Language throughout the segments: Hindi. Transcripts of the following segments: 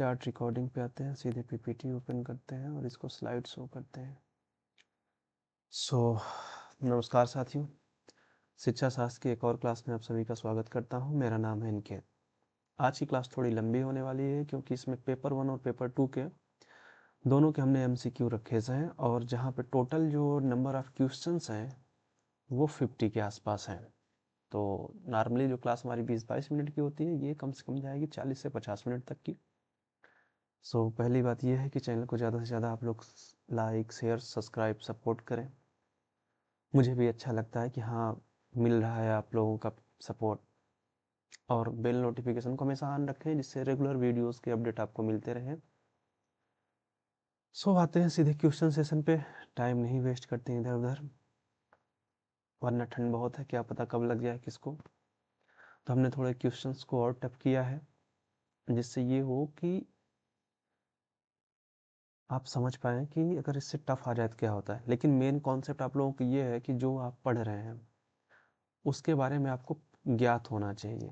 स्टार्ट रिकॉर्डिंग पे आते हैं, सीधे पीपीटी ओपन करते हैं और इसको स्लाइड शो करते हैं। नमस्कार साथियों, शिक्षा शास्त्र की एक और क्लास में आप सभी का स्वागत करता हूं। मेरा नाम है अनिकेत। आज की क्लास थोड़ी लंबी होने वाली है क्योंकि इसमें पेपर 1 और पेपर 2 के दोनों के हमने एमसीक्यू रखे हैं और जहां पे टोटल जो नंबर ऑफ क्वेश्चंस हैं वो 50 के आसपास हैं। तो नॉर्मली जो क्लास हमारी 20-22 मिनट की होती है, ये कम से कम जाएगी 40 से 50 मिनट तक की। पहली बात यह है कि चैनल को ज़्यादा से ज़्यादा आप लोग लाइक, शेयर, सब्सक्राइब, सपोर्ट करें। मुझे भी अच्छा लगता है कि हाँ, मिल रहा है आप लोगों का सपोर्ट। और बेल नोटिफिकेशन को हमेशा ऑन रखें जिससे रेगुलर वीडियोस के अपडेट आपको मिलते रहें। आते हैं सीधे क्वेश्चन सेशन पे। टाइम नहीं वेस्ट करते हैं इधर उधर, वरना ठंड बहुत है, क्या पता कब लग जाए किसको। तो हमने थोड़े क्वेश्चंस को और टफ किया है जिससे ये हो कि आप समझ पाएँ कि अगर इससे टफ आ जाए तो क्या होता है। लेकिन मेन कॉन्सेप्ट आप लोगों को ये है कि जो आप पढ़ रहे हैं उसके बारे में आपको ज्ञात होना चाहिए।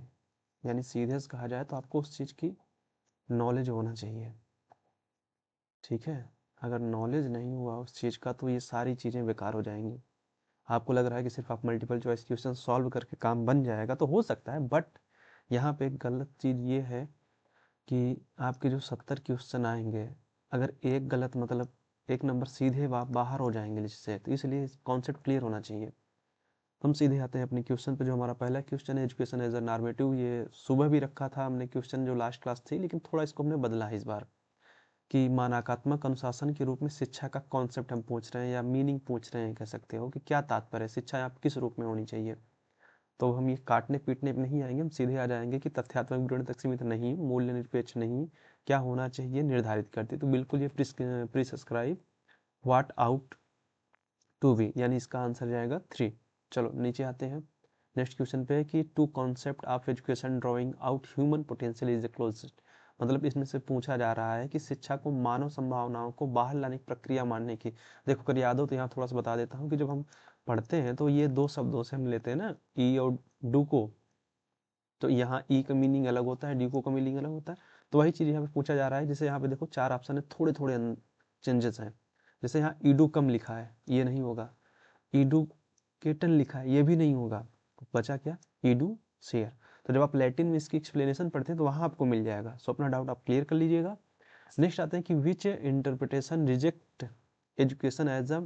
यानी सीधे से कहा जाए तो आपको उस चीज़ की नॉलेज होना चाहिए, ठीक है। अगर नॉलेज नहीं हुआ उस चीज़ का तो ये सारी चीज़ें बेकार हो जाएंगी। आपको लग रहा है कि सिर्फ आप मल्टीपल चॉइस क्वेश्चन सॉल्व करके काम बन जाएगा, तो हो सकता है, बट यहाँ पे एक गलत चीज़ ये है कि आपके जो 70 क्वेश्चन आएंगे, अगर एक गलत मतलब एक नंबर सीधे बाहर हो जाएंगे लिस्ट से। तो इसलिए कॉन्सेप्ट क्लियर होना चाहिए। तो हम सीधे आते हैं अपने क्वेश्चन पे। जो हमारा पहला क्वेश्चन है, एजुकेशन एज अ नॉर्मेटिव, ये सुबह भी रखा था हमने क्वेश्चन जो लास्ट क्लास थी, लेकिन थोड़ा इसको हमने बदला है इस बार कि मानकात्मक अनुशासन के रूप में शिक्षा का कॉन्सेप्ट हम पूछ रहे हैं या मीनिंग पूछ रहे हैं, कह सकते हो कि क्या तात्पर्य है, शिक्षा आप किस रूप में होनी चाहिए। तो हम ये काटने पीटने पे नहीं आएंगे, हम सीधे आ जाएंगे कि तथ्यात्मक विवरण तक सीमित नहीं, मूल्य निरपेक्ष नहीं, क्या होना चाहिए निर्धारित करते। तो बिल्कुल ये prescribe what out to be, यानी इसका आंसर जाएगा 3। चलो नीचे आते हैं नेक्स्ट क्वेश्चन पे कि to concept of education drawing out human potential is the closest. मतलब इसमें से पूछा जा रहा है कि शिक्षा को मानव संभावनाओं को बाहर लाने की प्रक्रिया मानने की। देखो अगर याद हो तो यहाँ थोड़ा सा बता देता हूँ कि जब हम पढ़ते हैं तो ये दो शब्दों से हम लेते हैं ना, ई और डू को। तो यहाँ ई का मीनिंग अलग होता है, डी को का मीनिंग अलग होता है। तो वही चीज़ यहाँ पे पूछा जा रहा है। जैसे यहाँ पे देखो 4 ऑप्शन है, थोड़े थोड़े चेंजेस हैं। जैसे यहाँ ईडुकम लिखा है, ये नहीं होगा। एडुकेटन लिखा है, ये भी नहीं होगा। तो बचा क्या, एडू शेयर। तो जब आप लैटिन में इसकी एक्सप्लेनेशन पढ़ते हैं तो वहाँ आपको मिल जाएगा। सो अपना डाउट आप क्लियर कर लीजिएगा। नेक्स्ट आते हैं कि which interpretation reject education as a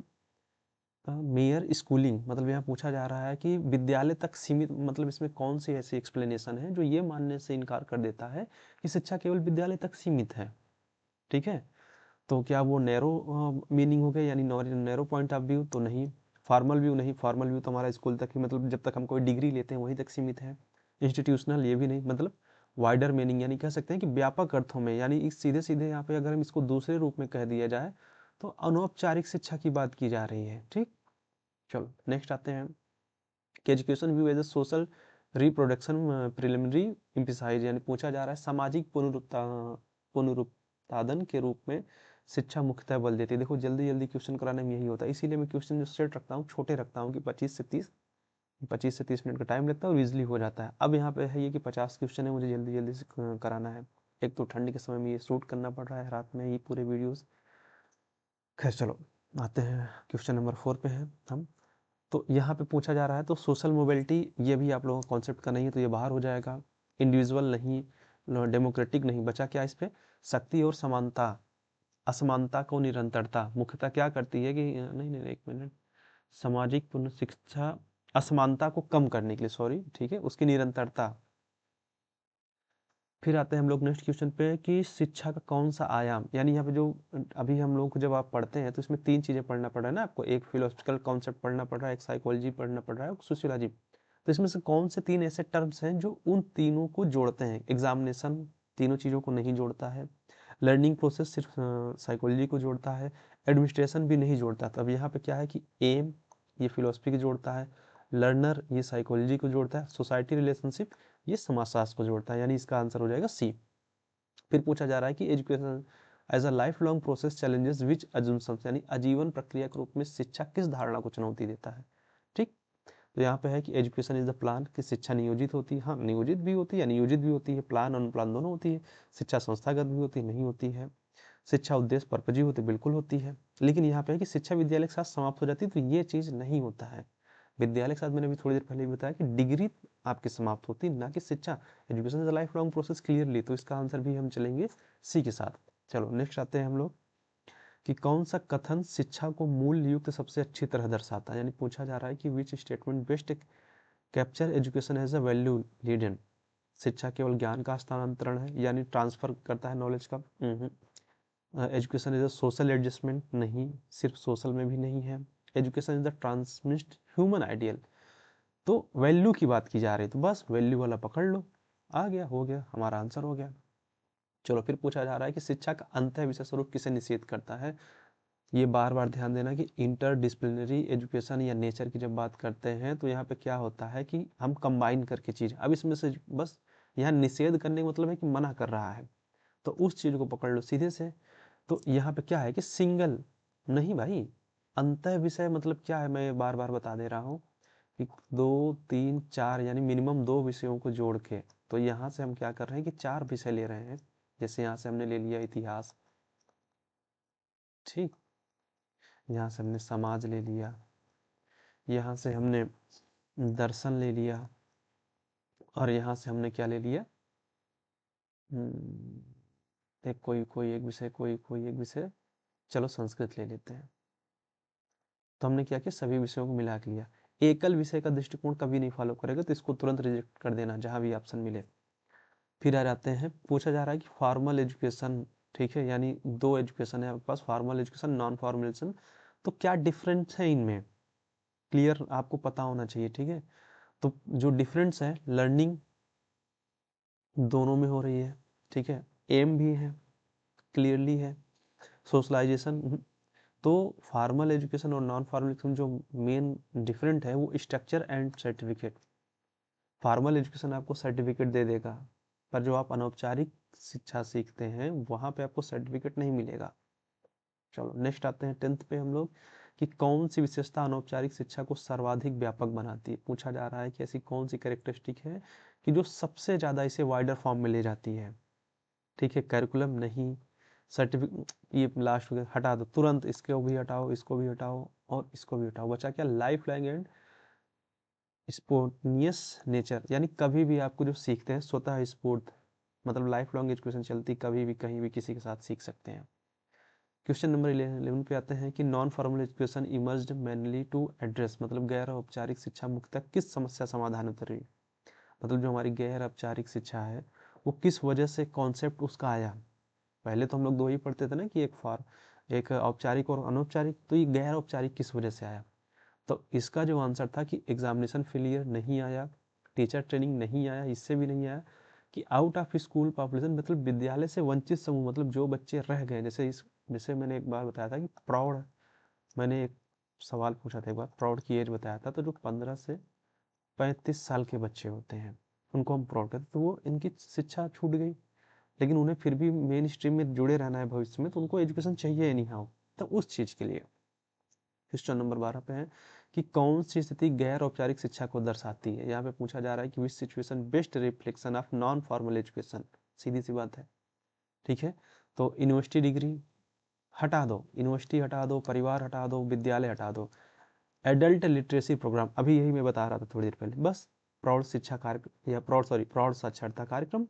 mere schooling. मतलब यहाँ पूछा जा रहा है कि विद्यालय तक सीमित, मतलब इसमें कौन सी ऐसी एक्सप्लेनेशन है जो ये मानने से इनकार कर देता है कि शिक्षा केवल विद्यालय तक सीमित है, ठीक है। तो क्या वो नैरो मीनिंग हो गया, यानी नैरो पॉइंट ऑफ व्यू? तो नहीं। फॉर्मल व्यू नहीं, फॉर्मल व्यू तो हमारा स्कूल तक ही, मतलब जब तक हम कोई डिग्री लेते हैं वहीं तक सीमित है। इंस्टीट्यूशनल, ये भी नहीं। मतलब वाइडर मीनिंग, यानी कह सकते हैं कि व्यापक अर्थों में, यानी इस सीधे सीधे यहाँ पे अगर हम इसको दूसरे रूप में कह दिया जाए तो अनौपचारिक शिक्षा की बात की जा रही है, ठीक। चलो नेक्स्ट आते हैं कि education view as a social reproduction preliminary emphasises, यानी पूछा जा रहा है सामाजिक पुनरुत्पादन के रूप में शिक्षा मुख्यतः बल देती है। देखो जल्दी जल्दी क्वेश्चन कराने में यही होता है, इसीलिए मैं क्वेश्चन जो सेट रखता हूँ छोटे रखता हूँ कि 25 से 30 मिनट का टाइम लगता है और ईजिली हो जाता है। अब यहाँ पे है ये कि 50 क्वेश्चन है, मुझे जल्दी जल्दी से कराना है। एक तो ठंड के समय में ये शूट करना पड़ रहा है रात में ये पूरे वीडियोस। खैर चलो आते हैं क्वेश्चन नंबर 4 पे हैं हम। तो यहाँ पे पूछा जा रहा है तो सोशल मोबिलिटी, ये भी आप लोगों का कॉन्सेप्ट का नहीं है तो ये बाहर हो जाएगा। इंडिविजुअल नहीं, डेमोक्रेटिक नहीं। बचा क्या इस पे, शक्ति और समानता, असमानता को निरंतरता मुख्यतः क्या करती है कि नहीं नहीं एक मिनट, सामाजिक पुनः शिक्षा असमानता को कम करने के लिए, सॉरी, ठीक है, उसकी निरंतरता। फिर आते हैं हम लोग नेक्स्ट क्वेश्चन पे कि शिक्षा का कौन सा आयाम, यानी यहाँ पे जो अभी हम लोग को जब आप पढ़ते हैं तो इसमें 3 चीज़ें पढ़ना पड़ रहा है ना आपको। एक फिलोसफिकल कॉन्सेप्ट पढ़ना पड़ रहा है, एक साइकोलॉजी पढ़ना पड़ रहा है, एक सोशियोलॉजी। तो इसमें से कौन से 3 ऐसे टर्म्स हैं जो उन तीनों को जोड़ते हैं। एग्जामिनेशन तीनों चीज़ों को नहीं जोड़ता है, लर्निंग प्रोसेस सिर्फ साइकोलॉजी को जोड़ता है, एडमिनिस्ट्रेशन भी नहीं जोड़ता। तो अब यहाँ पे क्या है कि एम ये फिलोसफी को जोड़ता है, लर्नर ये साइकोलॉजी को जोड़ता है, सोसाइटी रिलेशनशिप ये समाजशास्त्र को जोड़ता है, यानी इसका आंसर हो जाएगा सी। फिर पूछा जा रहा है कि education as a life long process challenges which assumptions, यानी आजीवन प्रक्रिया के रूप में शिक्षा किस धारणा को चुनौती देता है, ठीक। तो यहाँ पे है कि एजुकेशन इज द प्लान, कि शिक्षा नियोजित होती है, हाँ नियोजित भी होती है, नियोजित भी होती है, प्लान अनुप्लान दोनों होती है। शिक्षा संस्थागत भी होती है, नहीं होती है। शिक्षा उद्देश्य पर्पजीव होती है, बिल्कुल होती है। लेकिन यहाँ पे है कि शिक्षा विद्यालय के साथ समाप्त हो जाती है, तो ये चीज नहीं होता है। विद्यालय के साथ मैंने अभी थोड़ी देर पहले भी बताया कि डिग्री आपकी समाप्त होती है, ना कि शिक्षा। Education is life long process, clearly. तो इसका आंसर भी हम चलेंगे सी के साथ। चलो नेक्स्ट आते हैं हम लोग कि कौन सा कथन शिक्षा को मूल्य युक्त सबसे अच्छी तरह दर्शाता है। यानी पूछा जा रहा है कि which statement best capture education as a value laden. शिक्षा केवल ज्ञान का हस्तांतरण है, यानी ट्रांसफर करता है नॉलेज का। Education is a social adjustment, नहीं, सिर्फ सोशल में भी नहीं है। Education is the transmit human ideal. तो वैल्यू की बात की जा रही है, तो बस वैल्यू वाला पकड़ लो, आ गया, हो गया, हमारा आंसर हो गया। चलो फिर पूछा जा रहा है कि शिक्षा का अंतः विषय स्वरूप किसे निषेध करता है। ये बार बार ध्यान देना कि इंटर डिसिप्लिनरी एजुकेशन या नेचर की जब बात करते हैं तो यहाँ पे क्या होता है कि हम कंबाइन करके चीज, अब इसमें से बस यहाँ निषेध करने का मतलब है कि मना कर रहा है, तो उस चीज को पकड़ लो सीधे से। तो यहाँ पे क्या है कि सिंगल नहीं भाई, अंतः विषय मतलब क्या है, मैं बार बार बता दे रहा हूँ कि 2 3 4 यानी मिनिमम 2 विषयों को जोड़ के। तो यहाँ से हम क्या कर रहे हैं कि 4 विषय ले रहे हैं। जैसे यहाँ से हमने ले लिया इतिहास, ठीक, यहाँ से हमने समाज ले लिया, यहाँ से हमने दर्शन ले लिया, और यहाँ से हमने क्या ले लिया, एक कोई कोई एक विषय, कोई कोई एक विषय, चलो संस्कृत ले लेते हैं। तो हमने क्या किया, सभी विषयों को मिला के लिया। एकल विषय का दृष्टिकोण कभी नहीं फॉलो करेगा, तो इसको तुरंत रिजेक्ट कर देना जहां भी ऑप्शन मिले। फिर आ जाते हैं, पूछा जा रहा है कि फॉर्मल एजुकेशन, ठीक है, यानी 2 एजुकेशन है आपके पास, formal education, non formal education, तो क्या डिफरेंस है इनमें, क्लियर आपको पता होना चाहिए, ठीक है। तो जो डिफरेंस है, लर्निंग दोनों में हो रही है, ठीक है, एम भी है, क्लियरली है, सोशलाइजेशन। तो फॉर्मल एजुकेशन और नॉन फॉर्मल एजुकेशन जो मेन डिफरेंट है वो structure and certificate. Formal education आपको सर्टिफिकेट दे देगा, पर जो आप अनौपचारिक शिक्षा सीखते हैं वहां पे आपको सर्टिफिकेट नहीं मिलेगा। चलो नेक्स्ट आते हैं 10th पे हम लोग कि कौन सी विशेषता अनौपचारिक शिक्षा को सर्वाधिक व्यापक बनाती है। पूछा जा रहा है कि ऐसी कौन सी कैरेक्टरिस्टिक है कि जो सबसे ज्यादा इसे वाइडर फॉर्म में ले जाती है, ठीक है। करिकुलम नहीं, सर्टिफिकेट, ये लास्ट हटा दो तुरंत, इसको भी हटाओ, इसको भी हटाओ, और इसको भी हटाओ, बचा क्या, लाइफ लॉन्ग एंड स्पोर्टिनियस नेचर। यानी कभी भी आपको जो सीखते हैं स्वतः स्फूर्त, मतलब लाइफ लॉन्ग एजुकेशन चलती, कभी भी कहीं भी किसी के साथ सीख सकते हैं। क्वेश्चन नंबर 11 पे आते हैं कि non formal education emerged mainly to address, मतलब गैर औपचारिक शिक्षा मुख्यतः किस समस्या समाधान कर रही है। मतलब जो हमारी गैर औपचारिक शिक्षा है वो किस वजह से कॉन्सेप्ट उसका आया। पहले तो हम लोग दो ही पढ़ते थे ना कि एक औपचारिक और अनौपचारिक, तो ये गैर औपचारिक किस वजह से आया। तो इसका जो आंसर था कि एग्जामिनेशन फेलियर नहीं आया, टीचर ट्रेनिंग नहीं आया, इससे भी नहीं आया, कि आउट ऑफ स्कूल पॉपुलेशन, मतलब विद्यालय से वंचित समूह, मतलब जो बच्चे रह गए, जैसे मैंने एक बार बताया था कि प्रौढ़, मैंने एक सवाल पूछा था एक बार, प्रौढ़ की एज बताया था, तो जो 15 से 35 साल के बच्चे होते हैं उनको हम प्रौढ़ कहते हैं, तो वो इनकी शिक्षा छूट गई, लेकिन उन्हें फिर भी मेन स्ट्रीम में जुड़े रहना है भविष्य में, तो उनको एजुकेशन चाहिए एनी हाउ, तो उस चीज के लिए। क्वेश्चन नंबर 12 पे है कि कौन सी स्थिति गैर औपचारिक शिक्षा को दर्शाती है। यहाँ पे पूछा जा रहा है कि which situation best reflection of non formal education. सीधी सी बात है, ठीक है। तो यूनिवर्सिटी डिग्री हटा दो, यूनिवर्सिटी हटा दो, परिवार हटा दो, विद्यालय हटा दो, एडल्ट लिटरेसी प्रोग्राम, अभी यही मैं बता रहा था थोड़ी देर पहले, बस प्रौढ़ शिक्षा कार्यक्रम या प्रौढ़ साक्षरता कार्यक्रम।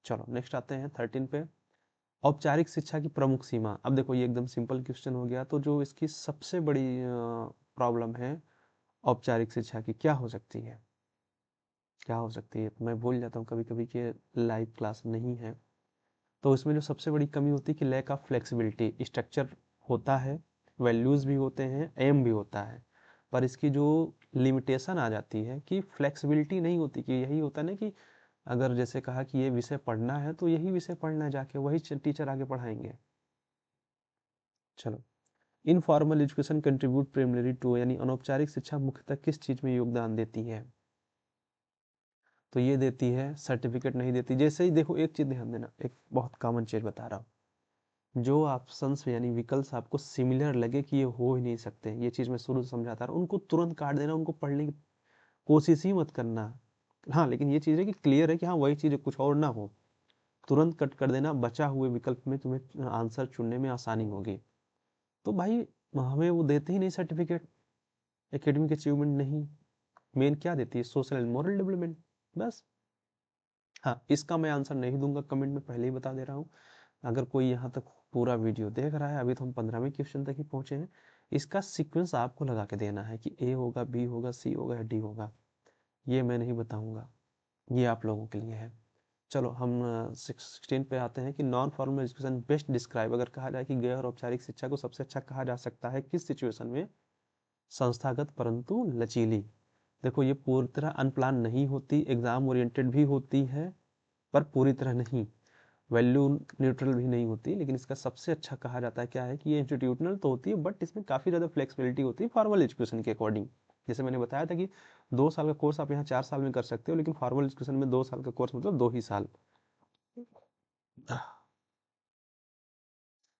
चलो नेक्स्ट आते हैं 13 पे, औपचारिक शिक्षा की प्रमुख सीमा। अब देखो ये एकदम सिंपल क्वेश्चन हो गया, तो जो इसकी सबसे बड़ी प्रॉब्लम है औपचारिक शिक्षा की, क्या हो सकती है, क्या हो सकती है। मैं भूल जाता हूँ कभी कभी कि लाइव क्लास नहीं है, तो इसमें जो सबसे बड़ी कमी होती है कि लैक ऑफ फ्लेक्सिबिलिटी। स्ट्रक्चर होता है, वैल्यूज भी होते हैं, एम भी होता है, पर इसकी जो लिमिटेशन आ जाती है कि फ्लेक्सिबिलिटी नहीं होती, कि यही होता है ना कि अगर जैसे कहा कि ये विषय पढ़ना है तो यही विषय पढ़ना है जाके, वही टीचर आगे पढ़ाएंगे। चलो, informal education contribute primary to, यानी अनौपचारिक शिक्षा मुख्यतः किस चीज में योगदान देती है। तो ये देती है, सर्टिफिकेट नहीं देती। जैसे ही देखो एक चीज ध्यान देना, एक बहुत कॉमन चीज बता रहा हूँ, जो ऑप्शंस यानी विकल्प आपको सिमिलर लगे कि ये हो ही नहीं सकते, ये चीज मैं शुरू से समझाता रहा, उनको तुरंत काट देना, उनको पढ़ने की कोशिश ही मत करना। हाँ, लेकिन ये चीज़ है कि क्लियर है कि हाँ वही चीज़ है, कुछ और ना हो, तुरंत कट कर देना, बचा हुए विकल्प में तुम्हें आंसर चुनने में आसानी होगी। तो भाई हमें वो देते ही नहीं सर्टिफिकेट, एकेडमिक अचीवमेंट नहीं, मेन क्या देती है, सोशल एंड मोरल डेवलपमेंट, बस। हाँ, इसका मैं आंसर नहीं दूंगा कमेंट में, पहले ही बता दे रहा हूँ। अगर कोई यहाँ तक पूरा वीडियो देख रहा है, अभी तो हम 15वें क्वेश्चन तक ही पहुंचे हैं, इसका सीक्वेंस आपको लगा के देना है कि ए होगा, बी होगा, सी होगा या डी होगा, ये मैं नहीं बताऊंगा, ये आप लोगों के लिए है। चलो हम 16 पे आते हैं कि non formal education best describe, अगर कहा जाए कि गैर औपचारिक शिक्षा को सबसे अच्छा कहा जा सकता है किस सिचुएशन में, संस्थागत परंतु लचीली। देखो ये पूरी तरह अनप्लान नहीं होती, एग्जाम ओरिएंटेड भी होती है पर पूरी तरह नहीं, वैल्यू न्यूट्रल भी नहीं होती, लेकिन इसका सबसे अच्छा कहा जाता है क्या है कि ये इंस्टीट्यूशनल तो होती है बट इसमें काफ़ी ज़्यादा फ्लेक्सिबिलिटी होती है फॉर्मल एजुकेशन के अकॉर्डिंग। जैसे मैंने बताया था कि 2 साल का कोर्स आप यहाँ 4 साल में कर सकते हो, लेकिन फॉर्मल एजुकेशन में 2 साल का कोर्स मतलब 2 ही साल।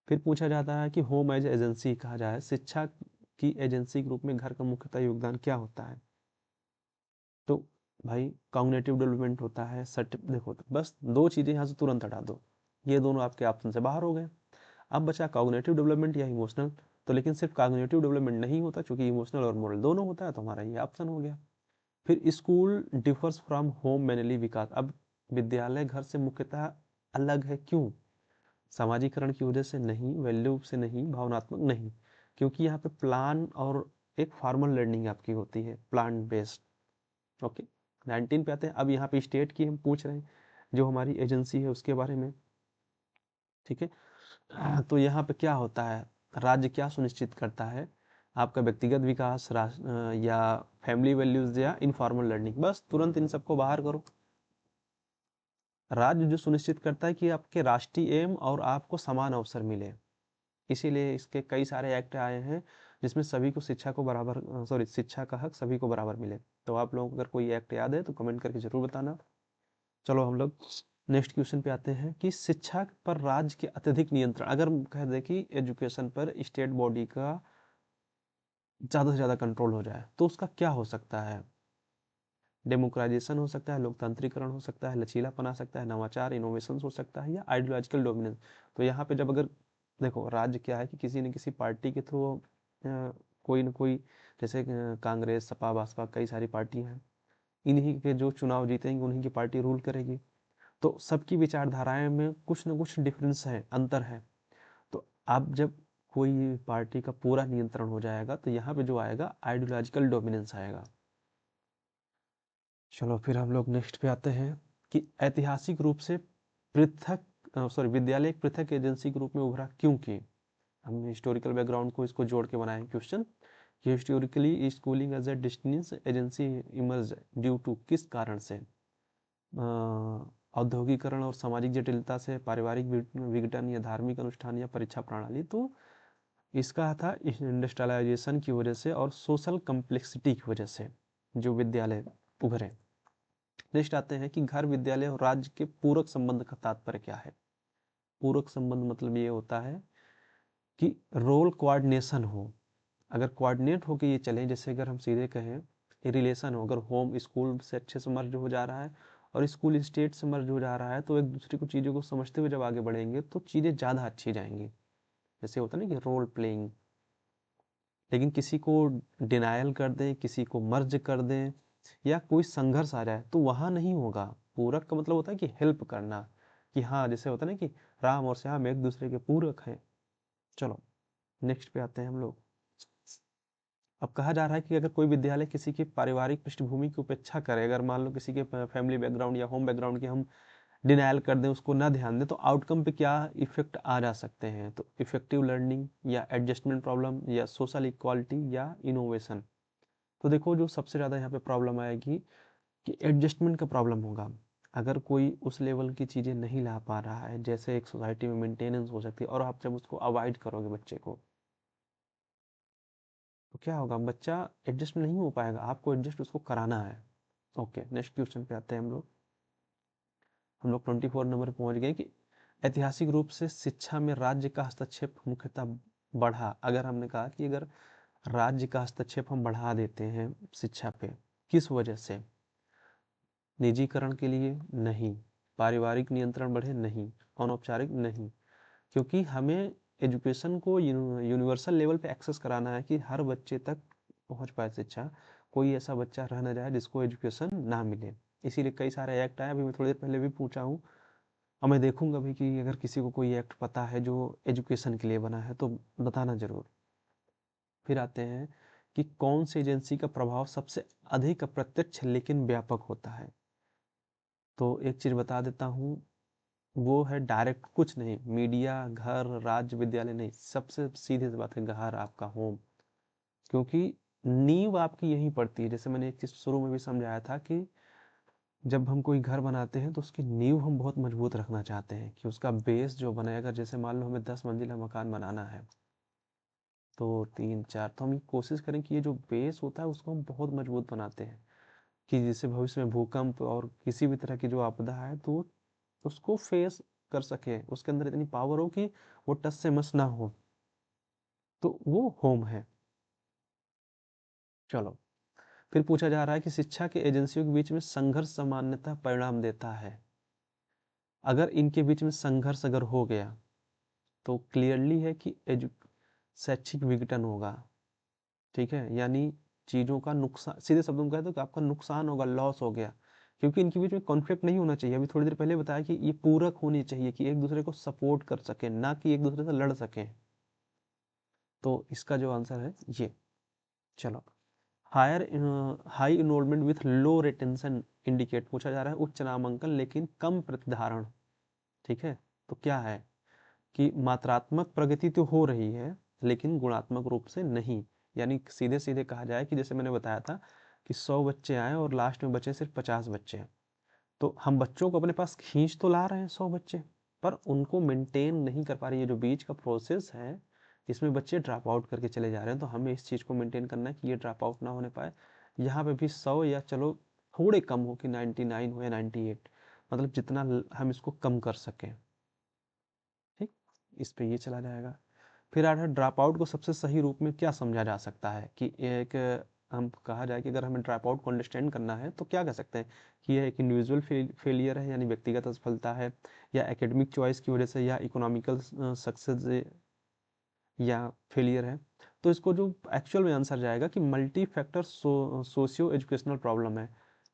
फिर पूछा जाता है कि होम एज एजेंसी कहा जाए, शिक्षा की एजेंसी के रूप में घर का मुख्यतः योगदान क्या होता है। तो भाई कॉग्निटिव डेवलपमेंट होता है, देखो बस दो चीज़ें यहाँ से तुरंत हटा दो, ये दोनों आपके ऑप्शन से बाहर हो गए। अब बचा कॉग्निटिव डेवलपमेंट या इमोशनल, तो लेकिन सिर्फ कॉग्निटिव डेवलपमेंट नहीं होता, क्योंकि इमोशनल और मोरल दोनों होता है, तो हमारा ये ऑप्शन हो गया। फिर school differs from home mainly विकास, अब विद्यालय घर से मुख्यतः अलग है, क्यों, सामाजिकरण की वजह से नहीं, वैल्यू से नहीं, भावनात्मक नहीं, क्योंकि यहाँ पे प्लान और एक फॉर्मल लर्निंग आपकी होती है, प्लान बेस्ड। ओके, 19 पे आते हैं। अब यहाँ पे स्टेट की हम पूछ रहे हैं, जो हमारी एजेंसी है उसके बारे में, ठीक है। तो यहाँ पे क्या होता है, राज्य क्या सुनिश्चित करता है, आपका व्यक्तिगत विकास, या फैमिली वैल्यूज या इनफॉर्मल लर्निंग, बस तुरंत इन सबको बाहर करो। राज्य जो सुनिश्चित करता है कि आपके राष्ट्रीय एम और आपको समान अवसर मिले, इसीलिए इसके कई सारे एक्ट आए हैं जिसमें सभी को शिक्षा को बराबर, सॉरी, शिक्षा का हक सभी को बराबर मिले। तो आप लोगों को अगर कोई एक्ट याद है तो कमेंट करके जरूर बताना। चलो हम लोग नेक्स्ट क्वेश्चन पे आते हैं कि शिक्षा पर राज्य के अत्यधिक नियंत्रण, अगर कह दे कि एजुकेशन पर स्टेट बॉडी का ज़्यादा से ज़्यादा कंट्रोल हो जाए तो उसका क्या हो सकता है, डेमोक्राइजेशन हो सकता है, लोकतांत्रिकरण हो सकता है, लचीलापन आ सकता है, नवाचार इनोवेशन हो सकता है, या आइडियोलॉजिकल डोमिनेंस। तो यहाँ पे जब अगर देखो राज्य क्या है कि किसी न किसी पार्टी के थ्रू कोई न कोई, जैसे कांग्रेस, सपा, बसपा, कई सारी पार्टियां हैं, इन्हीं के जो चुनाव जीतेंगे उन्हीं की पार्टी रूल करेगी। तो सबकी विचारधाराएं में कुछ न कुछ डिफरेंस है, अंतर है। तो अब जब कोई पार्टी का पूरा नियंत्रण हो जाएगा तो यहाँ पे जो आएगा आइडियोलॉजिकल डोमिनेंस आएगा। चलो फिर हम लोग नेक्स्ट पे आते हैं कि ऐतिहासिक रूप से पृथक, सॉरी, विद्यालय एक पृथक एजेंसी के रूप में उभरा क्योंकि, हम हिस्टोरिकल बैकग्राउंड को इसको जोड़ के बनाए क्वेश्चन कि historically schooling as a destination agency emerge due to, किस कारण से, औद्योगिकरण और सामाजिक जटिलता से, पारिवारिक विघटन या धार्मिक अनुष्ठान या परीक्षा प्रणाली। तो इसका था इंडस्ट्रियलाइजेशन की वजह से और सोशल कम्प्लेक्सिटी की वजह से जो विद्यालय उभरे। नेक्स्ट आते हैं कि घर, विद्यालय और राज्य के पूरक संबंध का तात्पर्य क्या है। पूरक संबंध मतलब ये होता है कि रोल कोऑर्डिनेशन हो, अगर कोऑर्डिनेट होकर ये चले, जैसे अगर हम सीधे कहें रिलेशन हो, अगर होम स्कूल से अच्छे से मर्ज हो जा रहा है और स्कूल स्टेट से मर्ज हो जा रहा है, तो एक दूसरे को चीज़ों को समझते हुए जब आगे बढ़ेंगे तो चीज़ें ज़्यादा अच्छी जाएंगी। जैसे होता है ना कि रोल प्लेइंग, लेकिन किसी को डिनायल कर दें, किसी को मर्ज कर दें, या कोई संघर्ष आ जाए तो वहाँ नहीं होगा। पूरक का मतलब होता है कि हेल्प करना, कि हाँ, जैसे होता है ना कि राम और श्याम एक दूसरे के पूरक हैं। चलो नेक्स्ट पे आते हैं हम लोग। अब कहा जा रहा है कि अगर कोई विद्यालय किसी की पारिवारिक पृष्ठभूमि की उपेक्षा करे, अगर मान लो किसी के फैमिली बैकग्राउंड या होम बैकग्राउंड की हम डिनायल कर दें, उसको ना ध्यान दें, तो आउटकम पे क्या इफेक्ट आ जा सकते हैं, तो इफेक्टिव लर्निंग या एडजस्टमेंट प्रॉब्लम या सोशल इक्वालिटी या इनोवेशन। तो देखो जो सबसे ज़्यादा यहाँ पे प्रॉब्लम आएगी कि एडजस्टमेंट का प्रॉब्लम होगा। अगर कोई उस लेवल की चीज़ें नहीं ला पा रहा है, जैसे एक सोसाइटी में मेंटेनेंस हो सकती है, और आप जब उसको अवॉइड करोगे बच्चे को, तो क्या होगा, बच्चा एडजस्ट नहीं हो पाएगा, आपको एडजस्ट उसको कराना है। ओके, नेक्स्ट क्वेश्चन पे आते हैं हम लोग 24 नंबर पे पहुंच गए कि ऐतिहासिक रूप से शिक्षा में राज्य का हस्तक्षेप मुख्यतः बढ़ा। अगर हमने कहा कि अगर राज्य का हस्तक्षेप हम बढ़ा देते हैं शिक्षा पे, किस वजह से? निजीकरण के लिए नहीं, पारिवारिक नियंत्रण बढ़े नहीं, अनौपचारिक नहीं, क्योंकि हमें एजुकेशन को यूनिवर्सल लेवल पे एक्सेस कराना है कि हर बच्चे तक पहुंच पाए शिक्षा, कोई ऐसा बच्चा रह ना जाए जिसको एजुकेशन ना मिले। इसीलिए कई सारे एक्ट आए, अभी मैं थोड़ी देर पहले भी पूछा हूँ, और मैं देखूंगा भी कि अगर किसी को कोई एक्ट पता है जो एजुकेशन के लिए बना है तो बताना जरूर। फिर आते हैं कि कौन सी एजेंसी का प्रभाव सबसे अधिक अप्रत्यक्ष लेकिन व्यापक होता है। तो एक चीज बता देता हूँ, वो है डायरेक्ट, कुछ नहीं, मीडिया, घर, राज्य, विद्यालय नहीं, सबसे सीधी सी बात है घर, आपका होम। क्योंकि नींव आपकी यहीं पड़ती है। जैसे मैंने एक चीज शुरू में भी समझाया था कि जब हम कोई घर बनाते हैं तो उसकी नींव हम बहुत मजबूत रखना चाहते हैं कि उसका बेस जो बनेगा, जैसे मान लो हमें 10 मंजिला मकान बनाना है तो 3 4, तो हम ये कोशिश करें कि ये जो बेस होता है उसको हम बहुत मजबूत बनाते हैं कि जिससे भविष्य में भूकंप और किसी भी तरह की जो आपदा है तो उसको फेस कर सके, उसके अंदर इतनी पावर हो कि वो टस से मस ना हो। तो वो होम है। चलो, फिर पूछा जा रहा है कि शिक्षा के एजेंसियों के बीच में संघर्ष सामान्यतः परिणाम देता है। अगर इनके बीच में संघर्ष अगर हो गया तो क्लियरली है कि शैक्षिक विघटन होगा। ठीक है, यानी चीजों का नुकसान, सीधे शब्दों में कहे तो कि आपका नुकसान होगा, लॉस हो गया, क्योंकि इनके बीच में कॉन्फ्लिक्ट नहीं होना चाहिए। अभी थोड़ी देर पहले बताया कि ये पूरक होनी चाहिए, कि एक दूसरे को सपोर्ट कर सके, ना कि एक दूसरे से लड़ सके। तो इसका जो आंसर है ये। चलो, higher high enrolment with low retention indicate, पूछा जा रहा है उच्च नामांकन लेकिन कम प्रतिधारण। ठीक है, तो क्या है कि मात्रात्मक प्रगति तो हो रही है लेकिन गुणात्मक रूप से नहीं। यानी सीधे सीधे कहा जाए कि जैसे मैंने बताया था कि 100 बच्चे आए और लास्ट में बचे सिर्फ 50 बच्चे, तो हम बच्चों को अपने पास खींच तो ला रहे हैं 100 बच्चे, पर उनको मेंटेन नहीं कर पा रही है। जो बीच का प्रोसेस है इसमें बच्चे ड्रॉप आउट करके चले जा रहे हैं, तो हमें इस चीज़ को मेंटेन करना है कि ये ड्रॉप आउट ना होने पाए। यहाँ पे भी 100 या चलो थोड़े कम हो कि 99 हो या 98, मतलब जितना हम इसको कम कर सकें। ठीक, इस पे ये चला जाएगा। फिर आ रहा है ड्रॉप आउट को सबसे सही रूप में क्या समझा जा सकता है, कि एक हम कहा जाए कि अगर हमें ड्रॉप आउट को अंडरस्टैंड करना है तो क्या कह सकते हैं कि यह एक इंडिविजुअल फेलियर है, यानी व्यक्तिगत असफलता है, या एकेडमिक चॉइस की वजह से, या इकोनॉमिकल सक्सेस या फेलियर है। तो इसको जो एक्चुअल में आंसर जाएगा कि multi factor socio educational problem है,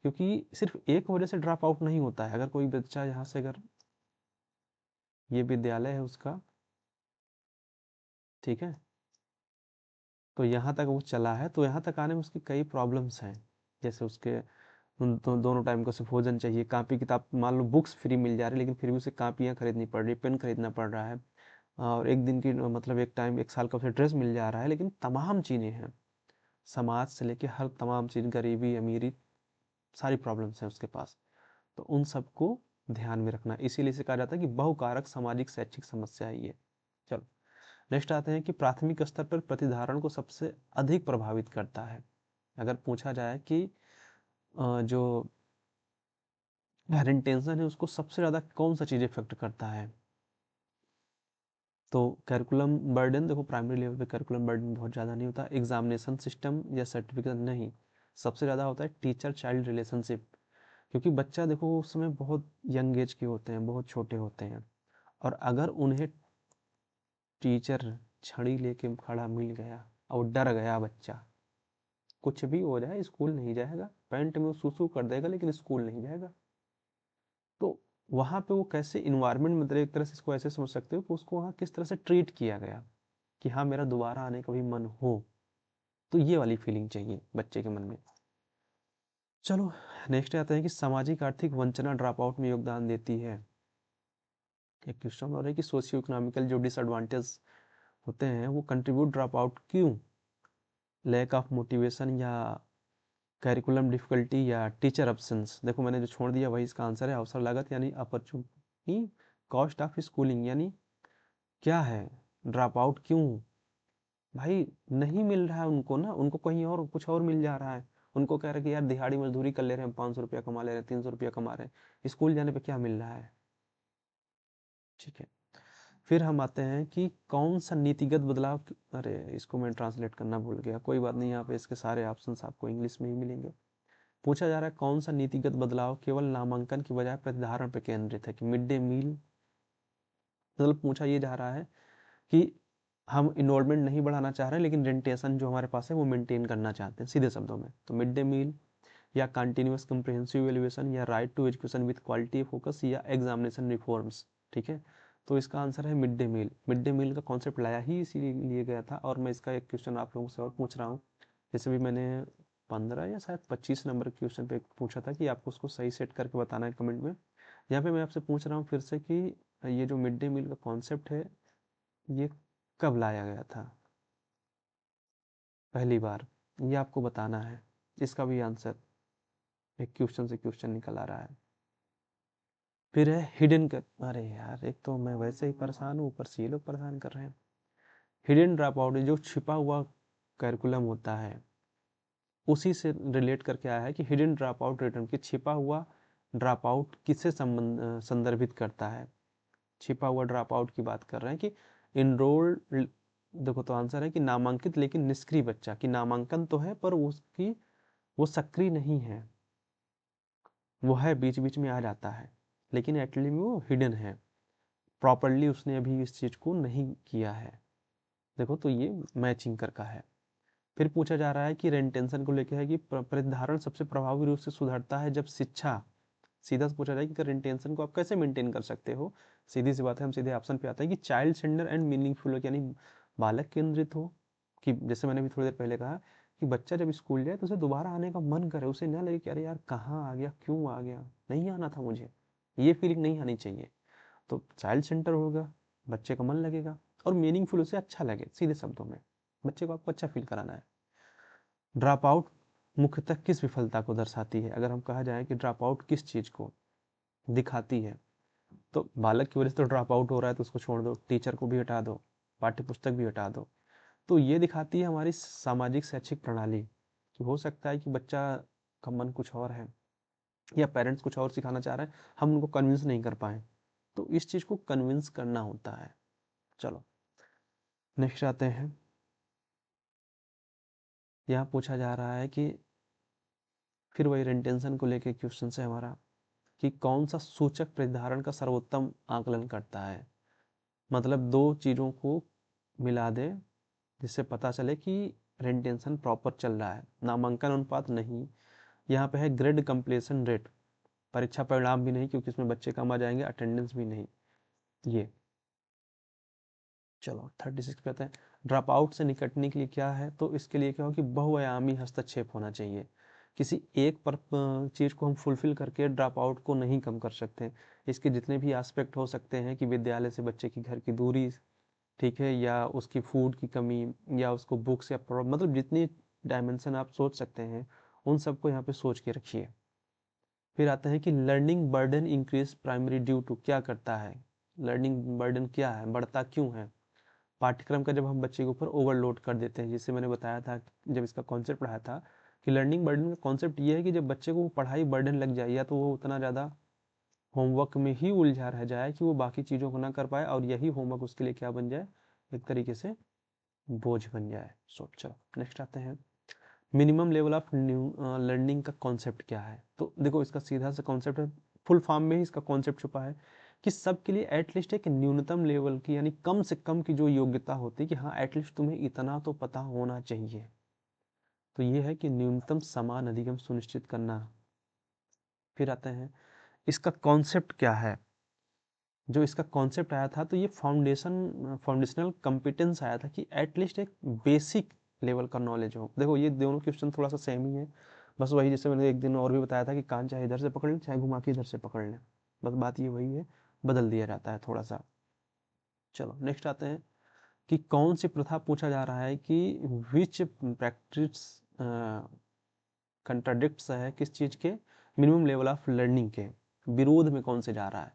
क्योंकि सिर्फ एक वजह से ड्रॉप आउट नहीं होता है। अगर कोई बच्चा यहाँ से, अगर ये विद्यालय है उसका, ठीक है, तो यहाँ तक वो चला है, तो यहाँ तक आने में उसकी कई प्रॉब्लम्स हैं। जैसे उसके दोनों टाइम को सिर्फ भोजन चाहिए, कॉपी किताब, मान लो बुक्स फ्री मिल जा रही है लेकिन फिर भी उसे कॉपियाँ खरीदनी पड़ रही, पेन खरीदना पड़ रहा है, और एक दिन की मतलब एक टाइम, एक साल का उसे ड्रेस मिल जा रहा है, लेकिन तमाम चीज़ें हैं, समाज से लेके हर तमाम चीज़, गरीबी अमीरी, सारी प्रॉब्लम्स हैं उसके पास। तो उन सबको ध्यान में रखना, इसीलिए इसे कहा जाता है कि बहुकारक सामाजिक शैक्षिक समस्या है ये। चलो, नेक्स्ट आते हैं कि प्राथमिक स्तर पर प्रतिधारण को सबसे अधिक प्रभावित करता है। अगर पूछा जाए कि जो इंटेंशन है उसको सबसे ज़्यादा कौन सा चीज़ इफेक्ट करता है, तो कैरिकुलम बर्डन, देखो प्राइमरी लेवल पे कैरिकुलम बर्डन बहुत ज़्यादा नहीं होता, एग्जामिनेशन सिस्टम या सर्टिफिकेट नहीं, सबसे ज़्यादा होता है टीचर चाइल्ड रिलेशनशिप। क्योंकि बच्चा देखो उस समय बहुत यंग एज के होते हैं, बहुत छोटे होते हैं, और अगर उन्हें टीचर छड़ी लेके खड़ा मिल गया और डर गया बच्चा, कुछ भी हो जाए स्कूल नहीं जाएगा, पैंट में वो सुसु कर देगा लेकिन स्कूल नहीं जाएगा। तो वहाँ पे वो कैसे इन्वायरमेंट, मतलब एक तरह से इसको ऐसे समझ सकते हो कि उसको वहाँ किस तरह से ट्रीट किया गया कि हाँ मेरा दोबारा आने का भी मन हो, तो ये वाली फीलिंग चाहिए बच्चे के मन में। चलो, नेक्स्ट आते हैं कि सामाजिक आर्थिक वंचना ड्रॉप आउट में योगदान देती है। एक क्वेश्चन और है कि सोशियो इकोनॉमिकल जो डिसएडवांटेज होते हैं वो कंट्रीब्यूट ड्रॉप आउट क्यों, लैक ऑफ मोटिवेशन, या करिकुलम डिफिकल्टी, या टीचर एब्सेंस। देखो मैंने जो छोड़ दिया वही इसका आंसर है, अवसर लागत यानी अपॉर्चुनिटी कॉस्ट ऑफ स्कूलिंग, यानी क्या है, ड्रॉप आउट क्यों, भाई नहीं मिल रहा है उनको ना, उनको कहीं और कुछ और मिल जा रहा है। उनको कह रहे कि यार दिहाड़ी मजदूरी कर ले रहे हैं, 500 रुपया कमा ले रहे हैं, 300 रुपया कमा रहे हैं, स्कूल जाने पे क्या मिल रहा है। ठीक है, फिर हम आते हैं कि कौन सा नीतिगत बदलाव, अरे इसको मैं ट्रांसलेट करना भूल गया, कोई बात नहीं, यहाँ पे इसके सारे ऑप्शंस आपको इंग्लिश में ही मिलेंगे। पूछा जा रहा है कौन सा नीतिगत बदलाव केवल नामांकन की बजाय प्रतिधारण पर केंद्रित है, कि मिड डे मील, मतलब पूछा ये जा रहा है कि हम इनरोलमेंट नहीं बढ़ाना चाह रहे हैं लेकिन रेंटेशन जो हमारे पास है वो मेंटेन करना चाहते हैं, सीधे शब्दों में। तो मिड डे मील या कंटिन्यूअस कम्प्रिहेंसिव इवैल्यूएशन या right to education with quality focus या एग्जामिनेशन रिफॉर्म्स, ठीक है। तो इसका आंसर है mid day meal. Mid day meal का कॉन्सेप्ट लाया ही इसीलिए गया था। और मैं इसका एक क्वेश्चन आप लोगों से और पूछ रहा हूँ, जैसे भी मैंने 15 या शायद 25 नंबर के क्वेश्चन पे पूछा था कि आपको उसको सही सेट करके बताना है कमेंट में। यहाँ पे मैं आपसे पूछ रहा हूँ फिर से कि ये जो मिड डे मील का कॉन्सेप्ट है ये कब लाया गया था पहली बार, ये आपको बताना है। इसका भी आंसर एक क्वेश्चन से क्वेश्चन निकल आ रहा है। फिर है हिडन कर, अरे यार एक तो मैं वैसे ही परेशान हूँ, ऊपर से ये लोग परेशान कर रहे हैं। हिडन ड्रॉप आउट जो छिपा हुआ करिकुलम होता है उसी से रिलेट करके आया है कि हिडन ड्रॉप आउट रिटर्न, की छिपा हुआ ड्रॉप आउट किससे संदर्भित करता है। छिपा हुआ ड्रॉप आउट की बात कर रहे हैं कि इनरोल्ड, देखो तो आंसर है कि नामांकित लेकिन निष्क्रिय बच्चा, कि नामांकन तो है पर उसकी वो सक्रिय नहीं है, वो है बीच बीच में आ जाता है लेकिन एक्चुअली में वो हिडन है, प्रॉपरली उसने अभी इस चीज को नहीं किया है। देखो तो ये मैचिंग कर का है। फिर पूछा जा रहा है कि रेंटेंशन को लेकर है कि प्रतिधारण सबसे प्रभावी रूप से सुधरता है जब शिक्षा, सीधा से पूछा जाए कि रेंटेंशन को आप कैसे मेंटेन कर सकते हो, सीधी सी बात है, हम सीधे ऑप्शन पे आते हैं कि चाइल्ड सेंटर एंड मीनिंगफुल, यानी बालक केंद्रित हो, कि जैसे मैंने भी थोड़ी देर पहले कहा कि बच्चा जब स्कूल जाए तो उसे दोबारा आने का मन करे, उसे ना लगे कि अरे यार कहाँ आ गया, क्यों आ गया, नहीं आना था मुझे, ये फीलिंग नहीं आनी चाहिए। तो चाइल्ड सेंटर होगा, बच्चे का मन लगेगा, और मीनिंगफुल उसे अच्छा लगे, सीधे शब्दों में बच्चे को आपको अच्छा फील कराना है। ड्रॉप आउट मुख्यतः किस विफलता को दर्शाती है, अगर हम कहा जाए कि ड्रॉप आउट किस चीज को दिखाती है, तो बालक की वजह से तो ड्रॉप आउट हो रहा है तो उसको छोड़ दो, टीचर को भी हटा दो, पाठ्य पुस्तक भी हटा दो। तो ये दिखाती है हमारी सामाजिक शैक्षिक प्रणाली, कि हो सकता है कि बच्चा का मन कुछ और है या पेरेंट्स कुछ और सिखाना चाह रहे हैं, हम उनको कन्विंस नहीं कर पाए, तो इस चीज को कन्विंस करना होता है। चलो नेक्स्ट आते हैं। यहाँ पूछा जा रहा है कि फिर वही रेंटेंशन को लेके क्वेश्चन है हमारा, कि कौन सा सूचक प्रतिधारण का सर्वोत्तम आकलन करता है, मतलब दो चीजों को मिला दे जिससे पता चले कि रेंटेंशन प्रॉपर चल रहा है। नामांकन अनुपात नहीं, यहाँ पे है ग्रेड कंप्लीशन रेट, परीक्षा परिणाम भी नहीं क्योंकि इसमें बच्चे कम आ जाएंगे, अटेंडेंस भी नहीं ये। चलो 36 पे आते हैं। ड्रॉप आउट से निकटने के लिए क्या है, तो इसके लिए क्या हो कि बहुआयामी हस्तक्षेप होना चाहिए, किसी एक पर चीज को हम फुलफिल करके ड्रॉप आउट को नहीं कम कर सकते। इसके जितने भी एस्पेक्ट हो सकते हैं कि विद्यालय से बच्चे की घर की दूरी, ठीक है, या उसकी फूड की कमी, या उसको बुक्स या मतलब जितनी डायमेंशन आप सोच सकते हैं उन सबको यहाँ पे सोच के रखिए। फिर आते हैं कि learning burden increase primary due to, क्या करता है, लर्निंग बर्डन क्या है, बढ़ता क्यों है। पाठ्यक्रम का जब हम बच्चे के ऊपर ओवरलोड कर देते हैं, जिससे मैंने बताया था जब इसका कॉन्सेप्ट पढ़ाया था कि लर्निंग बर्डन का कॉन्सेप्ट ये है कि जब बच्चे को पढ़ाई बर्डन लग जाए, या तो वो उतना ज़्यादा होमवर्क में ही उलझा रह जाए कि वो बाकी चीज़ों को ना कर पाए, और यही होमवर्क उसके लिए क्या बन जाए, एक तरीके से बोझ बन जाए। सो चलो नेक्स्ट आते हैं। मिनिमम लेवल ऑफ लर्निंग का कॉन्सेप्ट क्या है, तो देखो इसका सीधा सा कॉन्सेप्ट है, फुल फॉर्म में ही इसका कॉन्सेप्ट छुपा है कि सबके लिए एटलीस्ट एक न्यूनतम लेवल की, यानी कम से कम की जो योग्यता होती है कि हाँ एटलीस्ट तुम्हें इतना तो पता होना चाहिए। तो ये है कि न्यूनतम समान अधिगम सुनिश्चित करना। फिर आते हैं इसका कॉन्सेप्ट क्या है, जो इसका कॉन्सेप्ट आया था तो ये फाउंडेशनल कॉम्पिटेंस आया था, कि एटलीस्ट एक बेसिक लेवल का नॉलेज हो। देखो ये दोनों क्वेश्चन थोड़ा सा सेम ही है, बस वही जैसे मैंने एक दिन और भी बताया था कि कान चाहे इधर से पकड़ लें चाहे घुमा के इधर से पकड़ लें, बस बात ये वही है, बदल दिया जाता है थोड़ा सा। चलो नेक्स्ट आते हैं कि कौन सी प्रथा, पूछा जा रहा है कि विच प्रैक्टिस कंट्राडिक्ट्स है किस चीज के, मिनिमम लेवल ऑफ लर्निंग के विरोध में कौन से जा रहा है।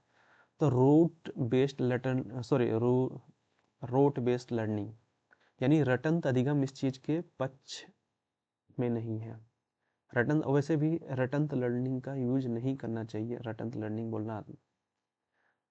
तो rote based learn, sorry rote based learning, यानी रटंत अधिगम इस चीज के पक्ष में नहीं है। रटंत, वैसे भी रटंत लर्निंग का यूज नहीं करना चाहिए, रटंत लर्निंग बोलना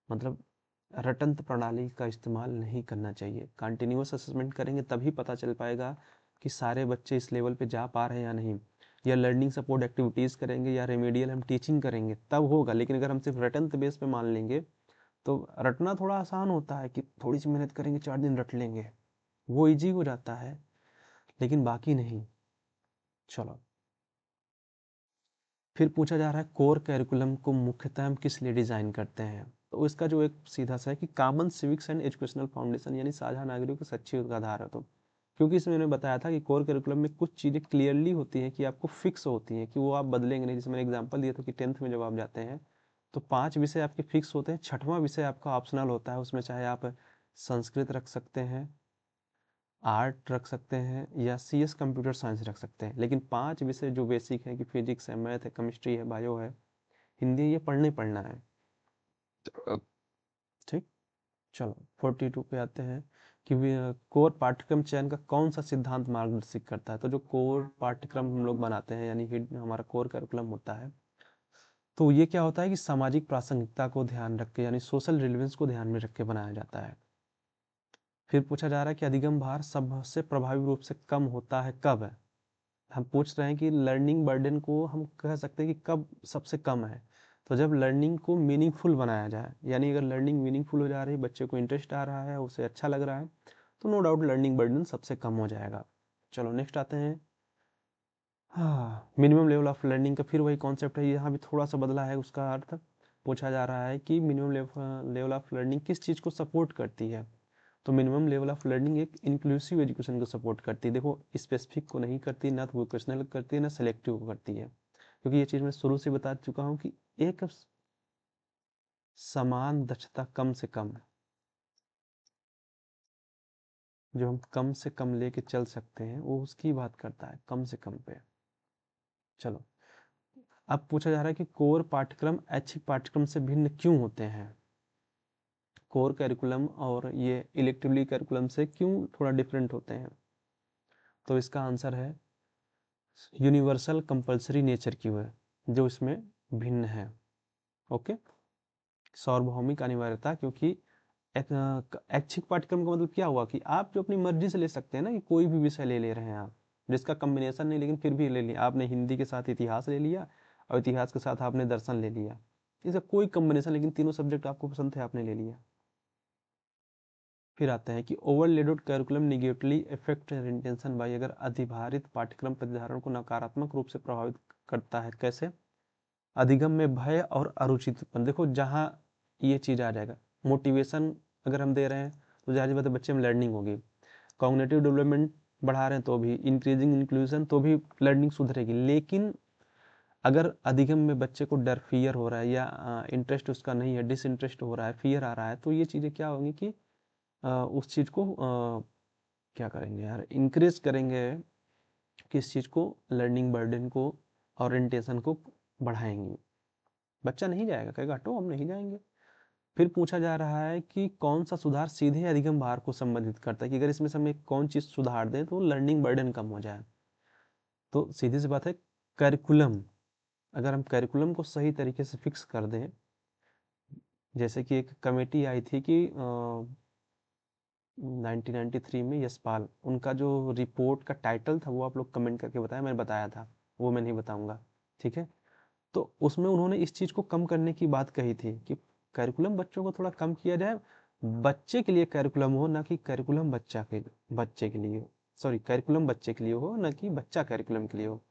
मतलब रटंत प्रणाली का इस्तेमाल नहीं करना चाहिए। कंटिन्यूअस असेसमेंट करेंगे तभी पता चल पाएगा कि सारे बच्चे इस लेवल पे जा पा रहे हैं या नहीं। या लर्निंग सपोर्ट एक्टिविटीज़ करेंगे या रेमेडियल हम टीचिंग करेंगे तब होगा। लेकिन अगर हम सिर्फ रटंत बेस पे मान लेंगे तो रटना थोड़ा आसान होता है कि थोड़ी सी मेहनत करेंगे 4 दिन रट लेंगे, वो इजी हो जाता है, लेकिन बाकी नहीं। चलो, फिर पूछा जा रहा है कोर करिकुलम को मुख्यतः हम किस लिए डिज़ाइन करते हैं। तो इसका जो एक सीधा सा है कि common civics and educational foundation, यानी साझा नागरिकों की सच्ची का आधार है। तो क्योंकि इसमें मैंने बताया था कि कोर करिकुलम में कुछ चीज़ें क्लियरली होती हैं कि आपको फिक्स होती हैं कि वो आप बदलेंगे नहीं। जैसे मैंने एग्जांपल दिया था कि 10th में जब आप जाते हैं तो 5 विषय आपके फिक्स होते हैं, 6वां विषय आपका ऑप्शनल होता है। उसमें चाहे आप संस्कृत रख सकते हैं, आर्ट रख सकते हैं या CS कंप्यूटर साइंस रख सकते हैं, लेकिन 5 विषय जो बेसिक है कि फिजिक्स है, मैथ है, केमिस्ट्री है, बायो है, हिंदी, ये पढ़ना है। ठीक, चलो 42 पे आते हैं कि कोर पाठ्यक्रम चयन का कौन सा सिद्धांत मार्गदर्शित करता है। तो जो कोर पाठ्यक्रम हम लोग बनाते हैं यानी कि हमारा कोर करिकुलम होता है, तो ये क्या होता है कि सामाजिक प्रासंगिकता को ध्यान रख के यानी सोशल रिलेवेंस को ध्यान में रख के बनाया जाता है। फिर पूछा जा रहा है कि अधिगम भार सबसे प्रभावी रूप से कम होता है कब है। हम पूछ रहे हैं कि लर्निंग बर्डन को हम कह सकते हैं कि कब सबसे कम है। तो जब लर्निंग को मीनिंगफुल बनाया जाए, यानी अगर लर्निंग मीनिंगफुल हो जा रही है, बच्चे को इंटरेस्ट आ रहा है, उसे अच्छा लग रहा है, तो नो डाउट लर्निंग बर्डन सबसे कम हो जाएगा। चलो नेक्स्ट आते हैं। हाँ, मिनिमम लेवल ऑफ लर्निंग का फिर वही कॉन्सेप्ट है, यहाँ भी थोड़ा सा बदला है उसका अर्थ। पूछा जा रहा है कि मिनिमम लेवल ऑफ लर्निंग किस चीज़ को सपोर्ट करती है। तो मिनिमम लेवल ऑफ लर्निंग एक इंक्लूसिव एजुकेशन को सपोर्ट करती है। देखो, स्पेसिफिक को नहीं करती, ना तो वोकेशनल करती है, ना सेलेक्टिव को करती है, क्योंकि ये चीज़ मैं शुरू से बता चुका हूँ कि एक समान दक्षता कम से कम, जो हम कम से कम लेके चल सकते हैं, वो उसकी बात करता है, कम से कम पे। चलो, अब पूछा जा रहा है कि कोर पाठ्यक्रम ऐच्छिक पाठ्यक्रम से भिन्न क्यों होते हैं। कोर करिकुलम और ये इलेक्टिवली करिकुलम से क्यों थोड़ा डिफरेंट होते हैं। तो इसका आंसर है यूनिवर्सल कंपलसरी नेचर की वजह जो इसमें भिन्न है। ओके, सार्वभौमिक अनिवार्यता, क्योंकि ऐच्छिक पाठ्यक्रम का मतलब क्या हुआ कि आप जो अपनी मर्जी से ले सकते हैं ना, कि कोई भी विषय ले रहे हैं आप, जिसका कम्बिनेशन नहीं, लेकिन फिर भी ले लिया आपने, हिंदी के साथ इतिहास ले लिया और इतिहास के साथ आपने दर्शन ले लिया, इसका कोई कम्बिनेशन, लेकिन तीनों सब्जेक्ट आपको पसंद थे, आपने ले लिया। फिर आते हैं कि overloaded curriculum negatively effect intention by, अगर अधिभारित पाठ्यक्रम प्रतिधारण को नकारात्मक रूप से प्रभावित करता है। कैसे? अधिगम में भय और अरुचिपन। देखो, जहाँ ये चीज़ आ जाएगा, मोटिवेशन अगर हम दे रहे हैं तो जाहिर बात है बच्चे में लर्निंग होगी, कॉग्निटिव डेवलपमेंट बढ़ा रहे हैं तो भी, इंक्रीजिंग इंक्लूजन तो भी लर्निंग सुधरेगी। लेकिन अगर अधिगम में बच्चे को डर, फियर हो रहा है या इंटरेस्ट उसका नहीं है, डिसइंटरेस्ट हो रहा है, फियर आ रहा है, तो ये चीज़ें क्या होंगी कि उस चीज़ को क्या करेंगे यार, इंक्रीज करेंगे, किस चीज़ को, लर्निंग बर्डन को, ओरिएंटेशन को बढ़ाएंगे। बच्चा नहीं जाएगा, कहेगा हटो हम नहीं जाएंगे। फिर पूछा जा रहा है कि कौन सा सुधार सीधे अधिगम भार को संबंधित करता है, कि अगर इसमें से हम एक कौन चीज़ सुधार दें तो लर्निंग बर्डन कम हो जाए। तो सीधी सी बात है, करिकुलम, अगर हम करिकुलम को सही तरीके से फिक्स कर दें, जैसे कि एक कमेटी आई थी कि 1993 में यशपाल, उनका जो रिपोर्ट का टाइटल था वो आप लोग कमेंट करके बताया, मैंने बताया था, वो मैं नहीं बताऊंगा, ठीक है। तो उसमें उन्होंने इस चीज़ को कम करने की बात कही थी कि करिकुलम बच्चों को थोड़ा कम किया जाए, बच्चे के लिए करिकुलम हो, ना कि करिकुलम बच्चे के लिए, सॉरी, करिकुलम बच्चे के लिए हो, ना कि बच्चा करिकुलम के लिए हो।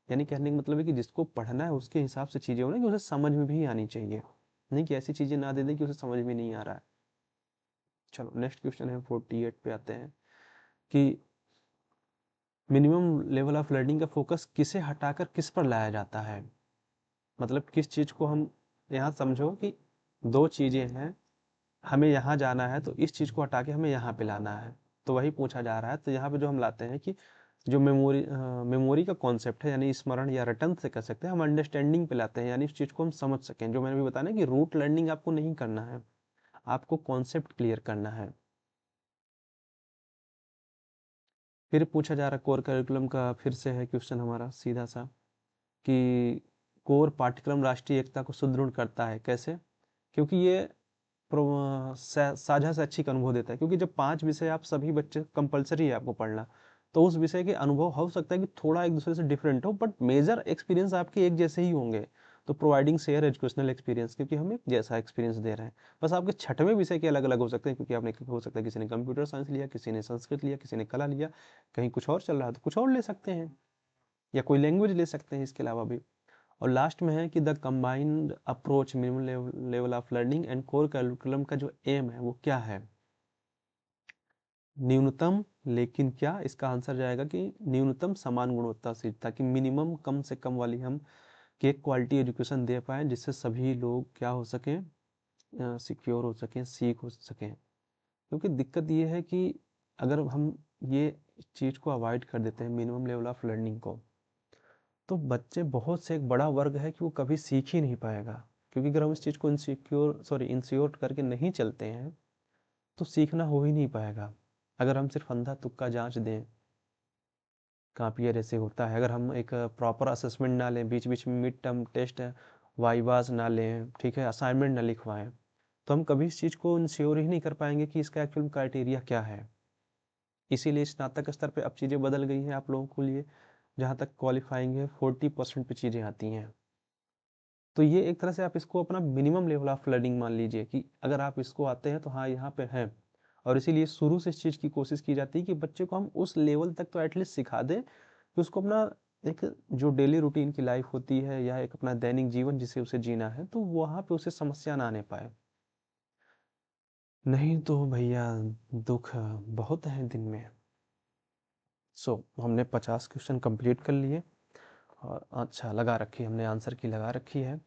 यानी कहने का मतलब है कि जिसको पढ़ना है उसके हिसाब से चीज़ें हो ना, कि उसे समझ में भी आनी चाहिए, नहीं कि ऐसी चीज़ें ना दे दें कि उसे समझ में नहीं आ रहा है। चलो नेक्स्ट क्वेश्चन है, 48 पे आते हैं कि मिनिमम लेवल ऑफ लर्निंग का फोकस किसे हटाकर किस पर लाया जाता है। मतलब किस चीज़ को हम, यहाँ समझो कि दो चीज़ें हैं, हमें यहाँ जाना है तो इस चीज़ को हटा के हमें यहाँ पे लाना है, तो वही पूछा जा रहा है। तो यहाँ पे जो हम लाते हैं कि जो मेमोरी का कॉन्सेप्ट है, यानी स्मरण या रटन से कर सकते हैं, हम अंडरस्टैंडिंग पे लाते हैं, यानी उस चीज़ को हम समझ सकें। जो मैंने भी बताया ना कि रूट लर्निंग आपको नहीं करना है, आपको कॉन्सेप्ट क्लियर करना है। फिर पूछा जा रहा है कोर करिकुलम का, फिर से है क्वेश्चन हमारा सीधा सा, कि कोर पाठ्यक्रम राष्ट्रीय एकता को सुदृढ़ करता है। कैसे? क्योंकि ये साझा शैक्षिक अनुभव देता है, क्योंकि जब 5 विषय आप सभी बच्चे कंपलसरी है आपको पढ़ना, तो उस विषय के अनुभव हो सकता है कि थोड़ा एक दूसरे से डिफरेंट हो, बट मेजर एक्सपीरियंस आपके एक जैसे ही होंगे। तो प्रोवाइडिंग शेयर एजुकेशनल एक्सपीरियंस, क्योंकि हम एक जैसा एक्सपीरियंस दे रहे हैं। बस आपके छठवें विषय के अलग अलग हो सकते हैं, क्योंकि आपने हो सकता है किसी ने कंप्यूटर साइंस लिया, किसी ने संस्कृत लिया, किसी ने कला लिया, कहीं कुछ और चल रहा है तो कुछ और ले सकते हैं, या कोई लैंग्वेज ले सकते हैं इसके अलावा भी। और लास्ट में है कि the combined approach minimum level of learning and core curriculum का जो एम है वो क्या है? न्यूनतम, लेकिन क्या? इसका आंसर जाएगा कि न्यूनतम समान गुणवत्ता से, ताकि मिनिमम कम से कम वाली हम के क्वालिटी एजुकेशन दे पाएँ, जिससे सभी लोग क्या हो सकें, सिक्योर हो सकें, सीख हो सकें। क्योंकि दिक्कत ये है कि अगर हम ये चीज़ को अवॉइड कर देते हैं, मिनिमम लेवल ऑफ लर्निंग को, तो बच्चे बहुत से एक बड़ा वर्ग है कि वो कभी सीख ही नहीं पाएगा। क्योंकि अगर हम इस चीज़ को इंश्योर करके नहीं चलते हैं, तो सीखना हो ही नहीं पाएगा। अगर हम सिर्फ अंधा तुक्का जांच दें, काफ़ी बार ऐसे होता है, अगर हम एक प्रॉपर असेसमेंट ना लें, बीच बीच में मिड टर्म टेस्ट वाइवास ना लें, ठीक है, असाइनमेंट ना लिखवाएं, तो हम कभी इस चीज़ को इंश्योर ही नहीं कर पाएंगे कि इसका एक्चुअल क्राइटेरिया क्या है। इसीलिए स्नातक स्तर पे अब चीज़ें बदल गई हैं आप लोगों के लिए, जहाँ तक क्वालिफाइंग है 40% पे चीज़ें आती हैं। तो ये एक तरह से आप इसको अपना मिनिमम लेवल ऑफ लर्निंग मान लीजिए, कि अगर आप इसको आते हैं तो हाँ यहाँ पे हैं। और इसीलिए शुरू से इस चीज़ की कोशिश की जाती है कि बच्चे को हम उस लेवल तक तो एटलीस्ट सिखा दें कि उसको अपना एक जो डेली रूटीन की लाइफ होती है, या एक अपना दैनिक जीवन जिसे उसे जीना है, तो वहाँ पे उसे समस्या ना आने पाए। नहीं तो भैया दुख बहुत है दिन में। हमने 50 क्वेश्चन कंप्लीट कर लिए, और अच्छा लगा रखी हमने, आंसर की लगा रखी है।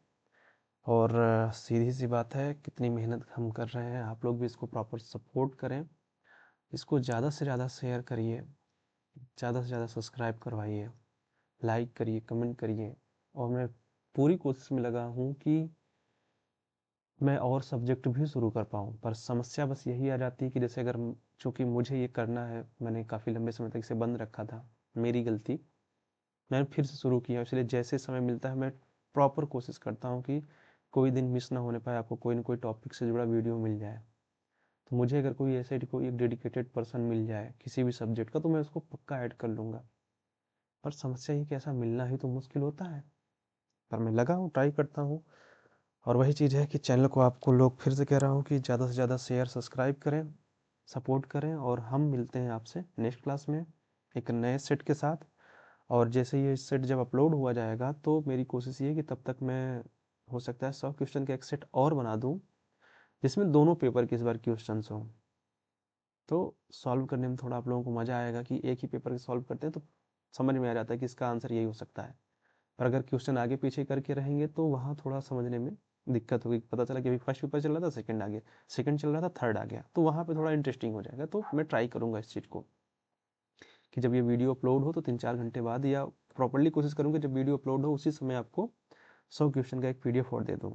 और सीधी सी बात है, कितनी मेहनत हम कर रहे हैं, आप लोग भी इसको प्रॉपर सपोर्ट करें, इसको ज़्यादा से ज़्यादा शेयर करिए, ज़्यादा से ज़्यादा सब्सक्राइब करवाइए, लाइक करिए, कमेंट करिए। और मैं पूरी कोशिश में लगा हूँ कि मैं और सब्जेक्ट भी शुरू कर पाऊँ, पर समस्या बस यही आ जाती है कि जैसे अगर चूँकि मुझे ये करना है, मैंने काफ़ी लंबे समय तक इसे बंद रखा था, मेरी गलती, मैंने फिर से शुरू किया, इसलिए जैसे समय मिलता है मैं प्रॉपर कोशिश करता हूँ कि कोई दिन मिस ना होने पाए, आपको कोई ना कोई टॉपिक से जुड़ा वीडियो मिल जाए। तो मुझे अगर कोई ऐसे कोई एक डेडिकेटेड पर्सन मिल जाए किसी भी सब्जेक्ट का, तो मैं उसको पक्का ऐड कर लूँगा। पर समस्या ये कि ऐसा मिलना ही तो मुश्किल होता है, पर मैं लगा हूँ, ट्राई करता हूँ। और वही चीज़ है कि चैनल को आपको लोग, फिर से कह रहा हूँ कि ज़्यादा से ज़्यादा शेयर सब्सक्राइब करें, सपोर्ट करें, और हम मिलते हैं आपसे नेक्स्ट क्लास में एक नए सेट के साथ। और जैसे ये सेट जब अपलोड हुआ जाएगा, तो मेरी कोशिश ये है कि तब तक मैं, हो सकता है 100 क्वेश्चन का एक सेट और बना दूँ, जिसमें दोनों पेपर के इस बार क्वेश्चन हों। तो सॉल्व करने में थोड़ा आप लोगों को मज़ा आएगा कि एक ही पेपर के सॉल्व करते हैं तो समझ में आ जाता है कि इसका आंसर यही हो सकता है। पर अगर क्वेश्चन आगे पीछे करके रहेंगे तो वहाँ थोड़ा समझने में दिक्कत होगी। पता चला कि अभी फर्स्ट पेपर चल रहा था, सेकंड आ गया, सेकंड चल रहा था, थर्ड आ गया, तो वहाँ पे थोड़ा इंटरेस्टिंग हो जाएगा। तो मैं ट्राई करूँगा इस चीज़ को, कि जब ये वीडियो अपलोड हो तो 3-4 घंटे बाद, या प्रॉपरली कोशिश करूँगा जब वीडियो अपलोड हो उसी समय आपको 100 क्वेश्चन का एक PDF और दे दूँ।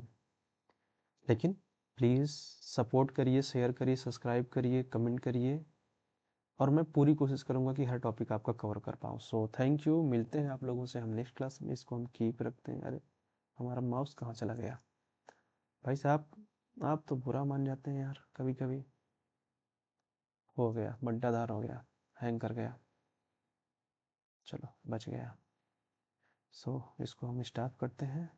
लेकिन प्लीज़ सपोर्ट करिए, शेयर करिए, सब्सक्राइब करिए, कमेंट करिए, और मैं पूरी कोशिश करूँगा कि हर टॉपिक आपका कवर कर पाऊँ। सो थैंक यू, मिलते हैं आप लोगों से हम नेक्स्ट क्लास में। इसको हम कीप रखते हैं। अरे हमारा माउस कहाँ चला गया? भाई साहब, आप तो बुरा मान जाते हैं यार, कभी कभी हो गया, बड्डाधार हो गया, हैंग कर गया, चलो बच गया। इसको हम स्टॉप करते हैं।